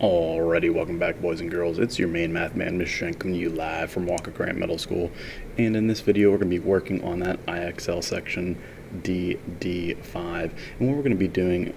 Alrighty, welcome back, boys and girls. It's your main math man, Mr. Shank, coming to you live from Walker Grant Middle School. And in this video, we're going to be working on that IXL section, DD.5. And what we're going to be doing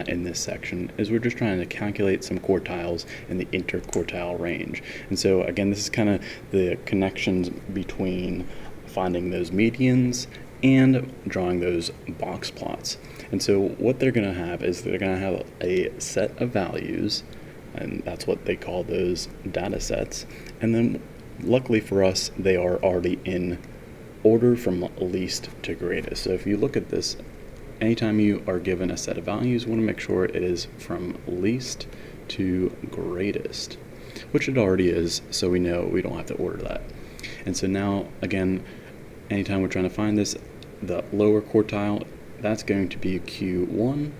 in this section is we're just trying to calculate some quartiles in the interquartile range. And so, again, this is kind of the connections between finding those medians and drawing those box plots. And so what they're going to have is they're going to have a set of values, and that's what they call those data sets. And then luckily for us, they are already in order from least to greatest. So if you look at this, anytime you are given a set of values, you want to make sure it is from least to greatest, which it already is, so we know we don't have to order that. And so now, again, anytime we're trying to find this, the lower quartile, that's going to be Q1,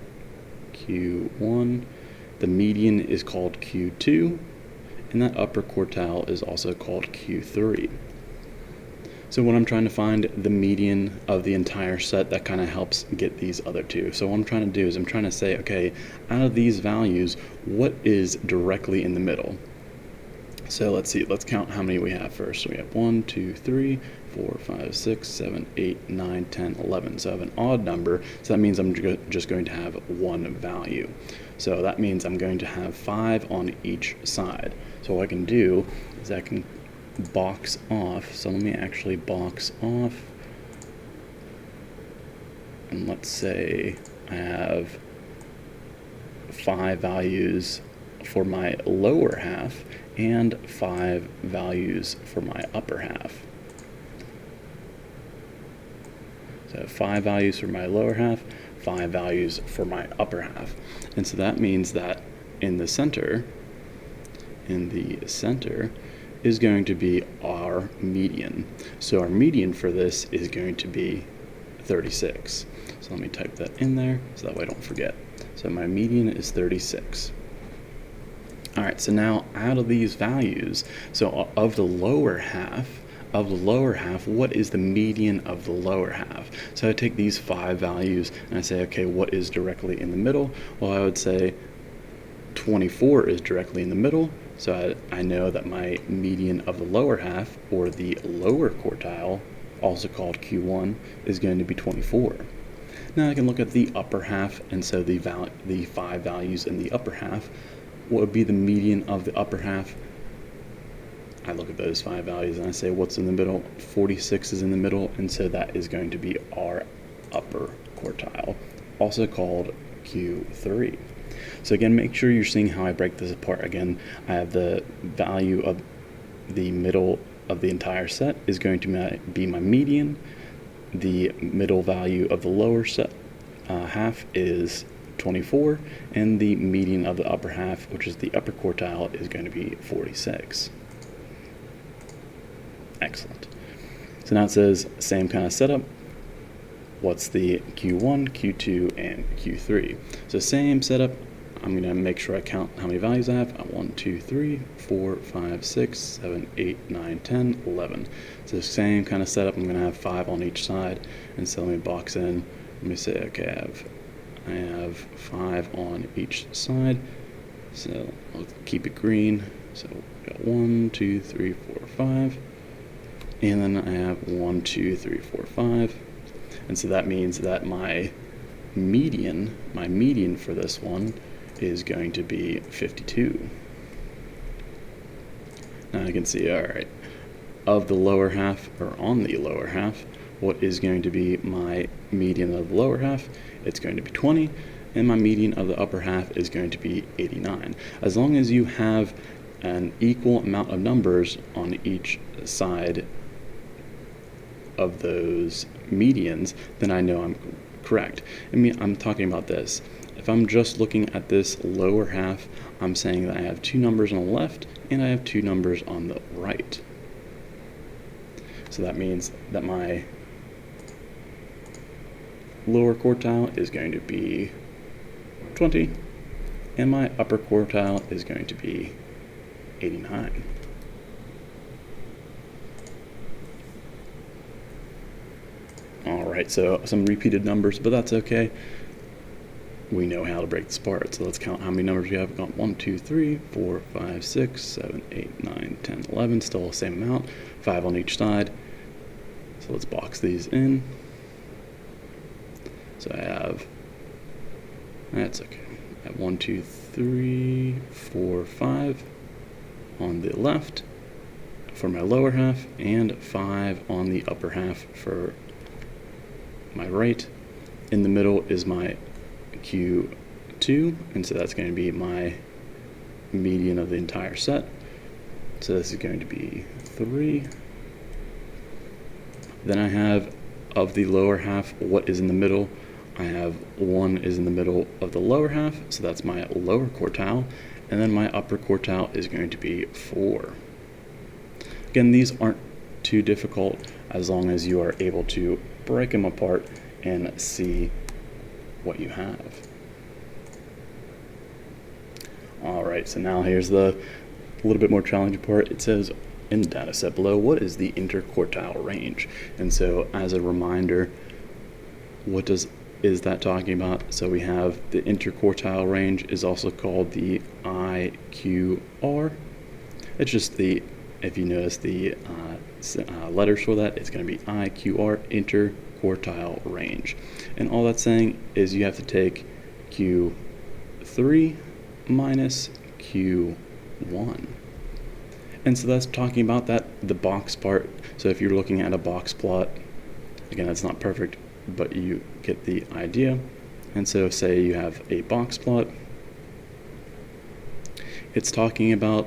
Q1. The median is called Q2, and that upper quartile is also called Q3. So when I'm trying to find the median of the entire set, that kind of helps get these other two. So what I'm trying to do is I'm trying to say, okay, out of these values, what is directly in the middle? So let's see, let's count how many we have first. So we have 1, 2, 3, 4, 5, 6, 7, 8, 9, 10, 11. So I have an odd number, so that means I'm just going to have one value. So that means I'm going to have 5 on each side. So what I can do is I can box off. So let me actually box off. And let's say I have 5 values for my lower half and 5 values for my upper half. So 5 values for my lower half, 5 values for my upper half. And so that means that in the center is going to be our median. So our median for this is going to be 36. So let me type that in there so that way I don't forget. So my median is 36. All right, so now out of these values, so of the lower half, what is the median of the lower half? So I take these 5 values and I say, okay, what is directly in the middle? Well, I would say 24 is directly in the middle, so I know that my median of the lower half, or the lower quartile, also called Q1, is going to be 24. Now I can look at the upper half, and so the 5 values in the upper half, what would be the median of the upper half? I look at those 5 values and I say, what's in the middle? 46 is in the middle, and so that is going to be our upper quartile, also called Q3. So again, make sure you're seeing how I break this apart. Again, I have the value of the middle of the entire set is going to be my median. The middle value of the lower set half is 24, and the median of the upper half, which is the upper quartile, is going to be 46. Excellent. So now it says same kind of setup. What's the Q1, Q2, and Q3? So same setup. I'm going to make sure I count how many values I have. 1, 2, 3, 4, 5, 6, 7, 8, 9, 10, 11. So same kind of setup. I'm going to have 5 on each side. And so let me box in. Let me say, okay, I have 5 on each side. So I'll keep it green. So we got 1, 2, 3, 4, 5. And then I have 1, 2, 3, 4, 5. And so that means that my median for this one is going to be 52. Now I can see, all right, of the lower half, or on the lower half, what is going to be my median of the lower half? It's going to be 20, and my median of the upper half is going to be 89. As long as you have an equal amount of numbers on each side of those medians, then I know I'm correct. I mean, I'm talking about this. If I'm just looking at this lower half, I'm saying that I have 2 numbers on the left and I have 2 numbers on the right. So that means that my lower quartile is going to be 20, and my upper quartile is going to be 89. All right, so some repeated numbers, but that's okay. we know how to break this apart. So let's count how many numbers we have. We've got 1, 2, 3, 4, 5, 6, 7, 8, 9, 10, 11. Still the same amount, 5 on each side. So let's box these in. So I have, that's okay. I have 1, 2, 3, 4, 5 on the left for my lower half, and 5 on the upper half for my right. In the middle is my Q2, and so that's going to be my median of the entire set. So this is going to be 3. Then I have, of the lower half, what is in the middle? I have 1 is in the middle of the lower half, so that's my lower quartile, and then my upper quartile is going to be 4. Again, these aren't too difficult as long as you are able to break them apart and see what you have. Alright, so now here's the little bit more challenging part. It says in the data set below, what is the interquartile range? And so as a reminder, what is that talking about? So we have the interquartile range is also called the IQR. It's just the, if you notice the letters for that, it's going to be IQR, interquartile range. And all that's saying is you have to take Q3 minus Q1. And so that's talking about that, the box part. So if you're looking at a box plot, again, that's not perfect, but you get the idea. And so say you have a box plot. It's talking about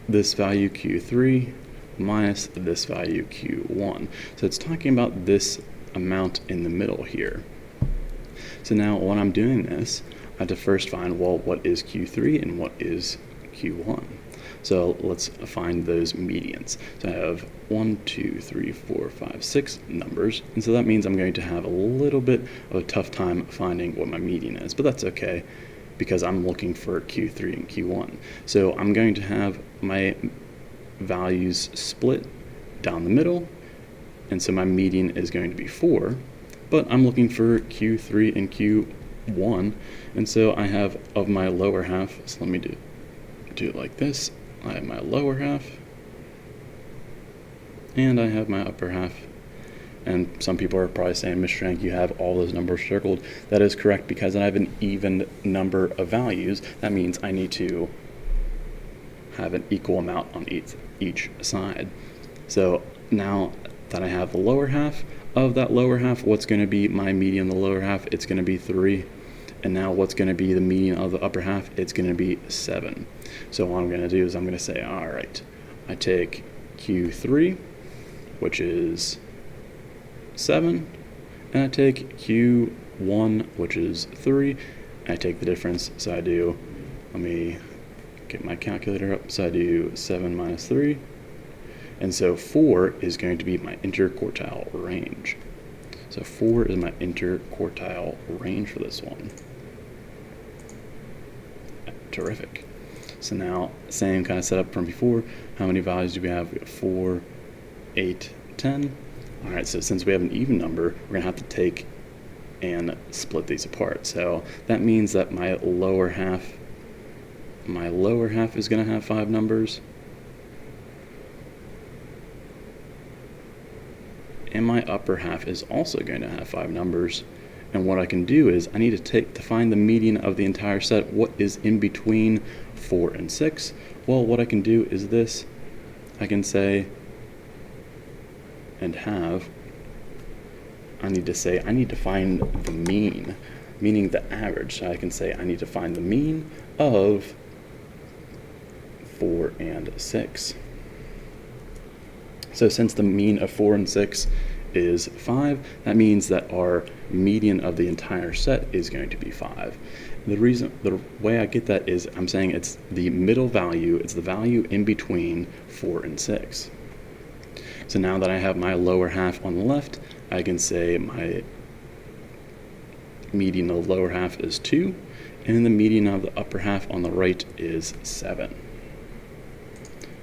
this value Q3 minus this value Q1. So it's talking about this amount in the middle here. So now when I'm doing this, I have to first find, well, what is Q3 and what is Q1? So let's find those medians. So I have 1, 2, 3, 4, 5, 6 numbers. And so that means I'm going to have a little bit of a tough time finding what my median is, but that's okay because I'm looking for Q3 and Q1. So I'm going to have my values split down the middle. And so my median is going to be 4, but I'm looking for Q3 and Q1. And so I have of my lower half, so let me do it like this. I have my lower half, and I have my upper half. And some people are probably saying, Mr. Shank, you have all those numbers circled. That is correct, because I have an even number of values. That means I need to have an equal amount on each side. So now that I have the lower half, of that lower half, what's going to be my median of the lower half? It's going to be 3. And now what's going to be the median of the upper half? It's going to be 7. So what I'm going to do is I'm going to say, all right, I take Q3, which is 7, and I take Q1, which is 3, and I take the difference. So I do, let me get my calculator up. So I do 7 minus 3. And so 4 is going to be my interquartile range. So 4 is my interquartile range for this one. Terrific. So now, same kind of setup from before. How many values do we have? We have 4, 8, 10. All right, so since we have an even number, we're going to have to take and split these apart. So that means that my lower half is going to have 5 numbers. And my upper half is also going to have 5 numbers. And what I can do is I need to find the median of the entire set. What is in between 4 and 6? Well, what I can do is this. I can say and have, I need to find the mean, meaning the average. So I can say I need to find the mean of 4 and 6. So since the mean of 4 and 6 is 5, that means that our median of the entire set is going to be 5. The way I get that is I'm saying it's the middle value, it's the value in between 4 and 6. So now that I have my lower half on the left, I can say my median of the lower half is 2, and the median of the upper half on the right is 7.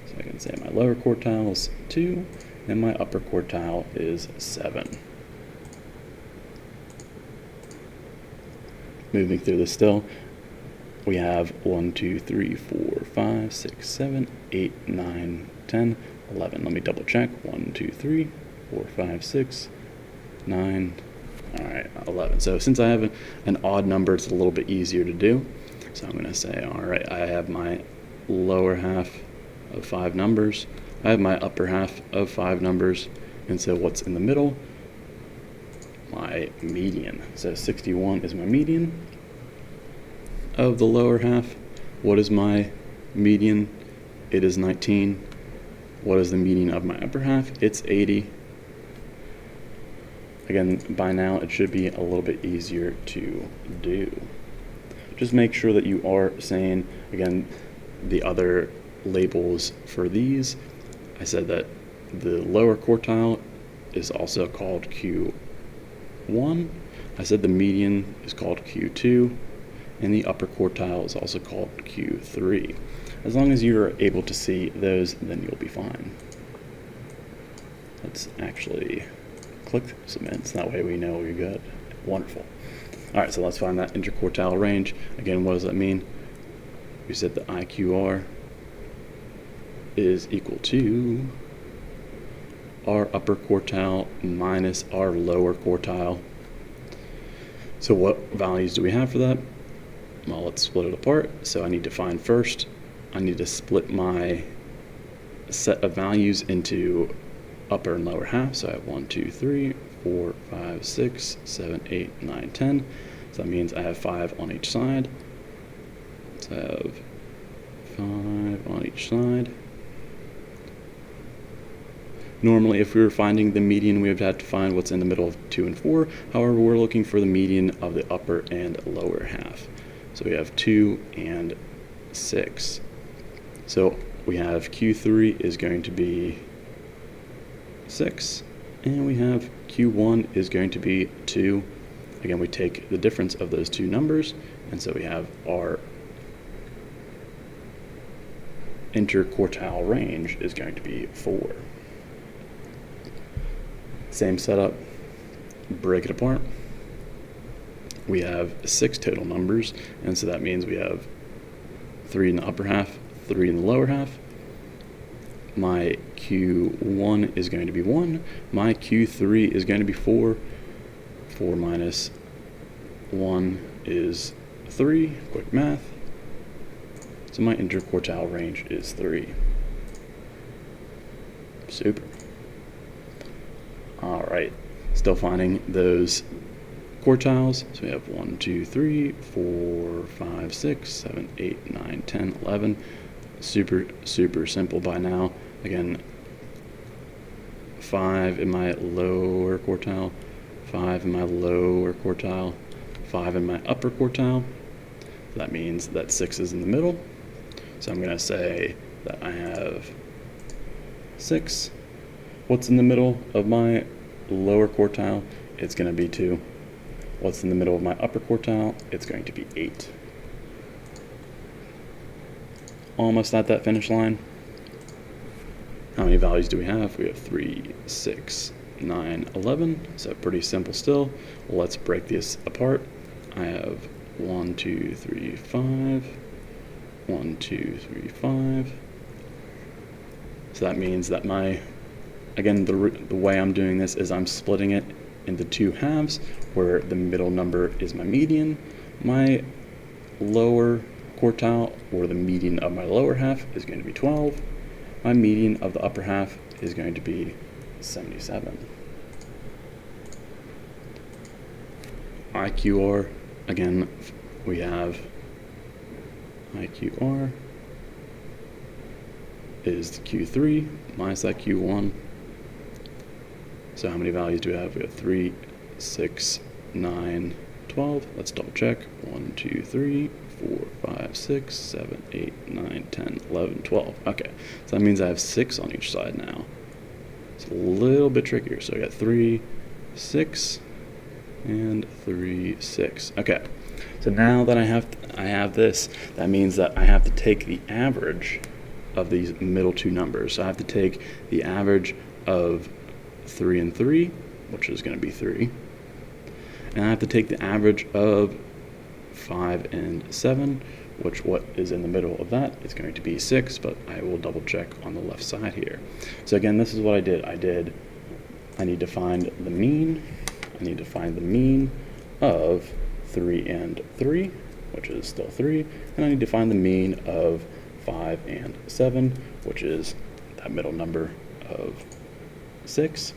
So I can say my lower quartile is 2, and my upper quartile is 7. moving through this still, we have 1, 2, 3, 4, 5, 6, 7, 8, 9, 10, 11. Let me double check. 1, 2, 3, 4, 5, 6, 9. All right, 11. So since I have an odd number, it's a little bit easier to do. So I'm going to say, all right, I have my lower half of 5 numbers. I have my upper half of 5 numbers. And so what's in the middle? My median. So 61 is my median of the lower half. What is my median? It is 19. What is the median of my upper half? It's 80. Again, by now it should be a little bit easier to do. Just make sure that you are saying, again, the other labels for these. I said that the lower quartile is also called Q1. I said the median is called Q2, and the upper quartile is also called Q3. As long as you're able to see those, then you'll be fine. Let's actually click submit, so that way we know you're good. Wonderful. All right, so let's find that interquartile range. Again, what does that mean? We said the IQR is equal to our upper quartile minus our lower quartile. So what values do we have for that? Well, let's split it apart. So I need to find first, I need to split my set of values into upper and lower half. So I have 1, 2, 3, 4, 5, 6, 7, 8, 9, 10. So that means I have 5 on each side. So I have 5 on each side. Normally, if we were finding the median, we would have to find what's in the middle of 2 and 4. However, we're looking for the median of the upper and lower half. So we have 2 and 6. So we have Q3 is going to be 6, and we have Q1 is going to be 2. Again, we take the difference of those two numbers, and so we have our interquartile range is going to be 4. Same setup, break it apart. We have 6 total numbers, and so that means we have 3 in the upper half, 3 in the lower half. My Q1 is going to be 1. My Q3 is going to be 4. 4 minus 1 is 3. Quick math. So my interquartile range is 3. Super. All right, still finding those quartiles. So we have 1, 2, 3, 4, 5, 6, 7, 8, 9, 10, 11. Super simple by now. Again, 5 in my lower quartile, 5 in my lower quartile, 5 in my upper quartile. That means that 6 is in the middle. So I'm going to say that I have 6. What's in the middle of my lower quartile? It's going to be 2. What's in the middle of my upper quartile? It's going to be 8. Almost at that finish line. How many values do we have? We have 3, 6, 9, 11. So pretty simple still. Let's break this apart. I have 1, 2, 3, 5. 1, 2, 3, 5. So that means that again, the way I'm doing this is I'm splitting it into 2 halves, where the middle number is my median. My lower quartile, or the median of my lower half, is going to be 12. My median of the upper half is going to be 77. IQR, again, we have IQR is Q3 minus that Q1. So how many values do we have? We have 3, 6, 9, 12. Let's double check. 1, 2, 3, 4, 5, 6, 7, 8, 9, 10, 11, 12. Okay, so that means I have 6 on each side now. It's a little bit trickier. So I got 3, 6, and 3, 6. Okay, so now that I have this, that means that I have to take the average of these middle two numbers. So I have to take the average of 3 and 3, which is going to be 3, and I have to take the average of 5 and 7, which what is in the middle of that is going to be 6, but I will double check on the left side here. So again, this is what I did. I need to find the mean. I need to find the mean of 3 and 3, which is still 3, and I need to find the mean of 5 and 7, which is that middle number of 6.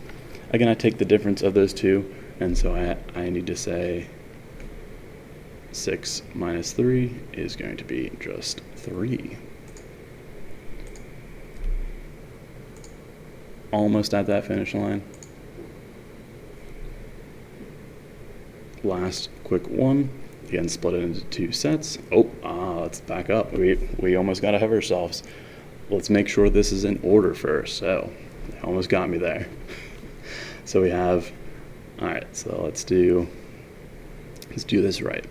Again, I take the difference of those two, and so I need to say 6 minus 3 is going to be just 3. Almost at that finish line. Last quick one. Again, split it into 2 sets. Let's back up. We almost got ahead of ourselves. Let's make sure this is in order first. So, they almost got me there. So we have, all right, so let's do this right.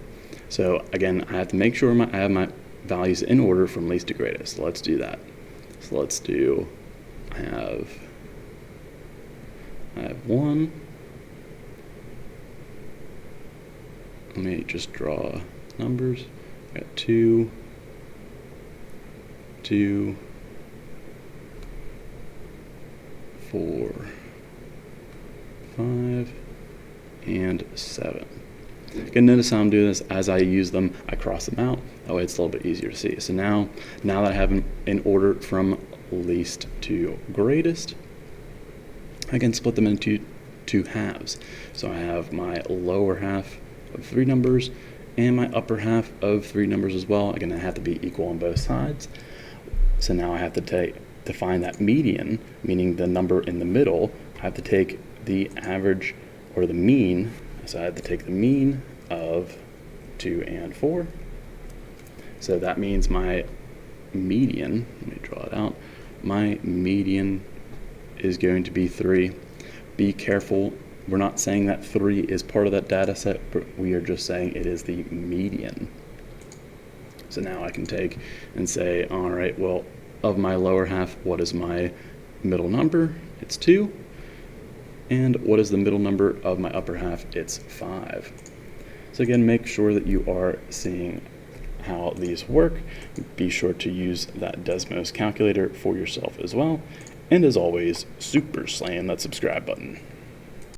So again, I have to make sure I have my values in order from least to greatest. So let's do that. So let's do, I have 1. Let me just draw numbers. I got 2, 4, 5, and 7. Again, notice how I'm doing this. As I use them, I cross them out. That way it's a little bit easier to see. So now that I have them in order from least to greatest, I can split them into 2 halves. So I have my lower half of 3 numbers and my upper half of 3 numbers as well. Again, they have to be equal on both sides. So now I have to find that median, meaning the number in the middle. I have to take the average or the mean. So I have to take the mean of 2 and 4. So that means my median, let me draw it out, my median is going to be 3. Be careful, we're not saying that 3 is part of that data set, but we are just saying it is the median. So now I can take and say, all right, well, of my lower half, what is my middle number? It's 2. And what is the middle number of my upper half? It's 5. So again, make sure that you are seeing how these work. Be sure to use that Desmos calculator for yourself as well. And as always, super slam that subscribe button.